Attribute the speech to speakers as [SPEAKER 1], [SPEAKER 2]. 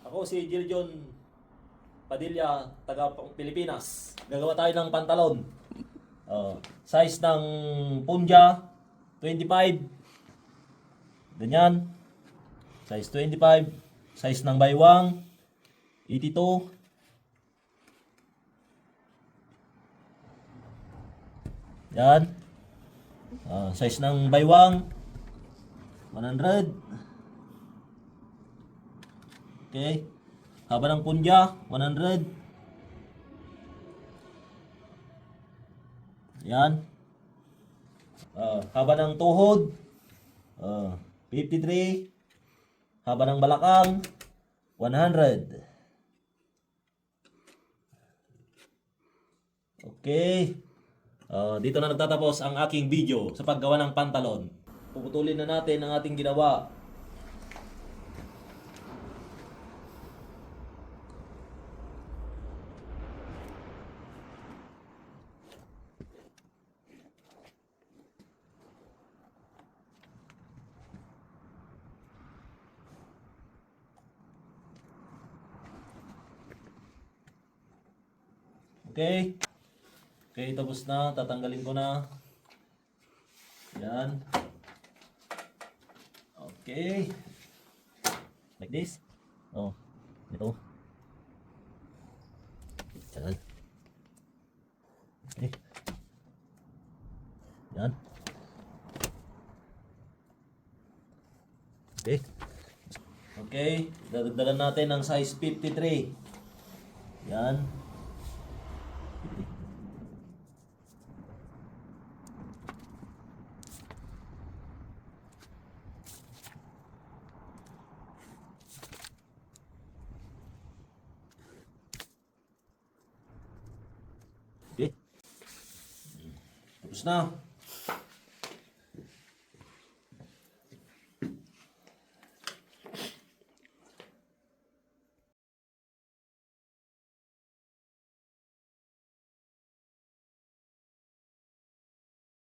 [SPEAKER 1] Ako si Jiljon Padilla, taga Pilipinas. Gagawa tayo ng pantalon. Size ng punja, 25. Ganyan. Size 25. Size ng baywang, 82. Yan. Size ng baywang, 100. Okay. Haba ng punja, 100. Yan. Haba ng tuhod, 53. Haba ng balakang, 100. Okay. Dito na nagtatapos ang aking video sa paggawa ng pantalon. Puputulin na natin ang ating ginawa. Okay. Okay, tapos na. Tatanggalin ko na. Yan. Okay. Like this. Ito. Yan. Okay. Yan. Okay. Okay. Dadagdagan natin ng size 53. Yan. Okay. Tapos na.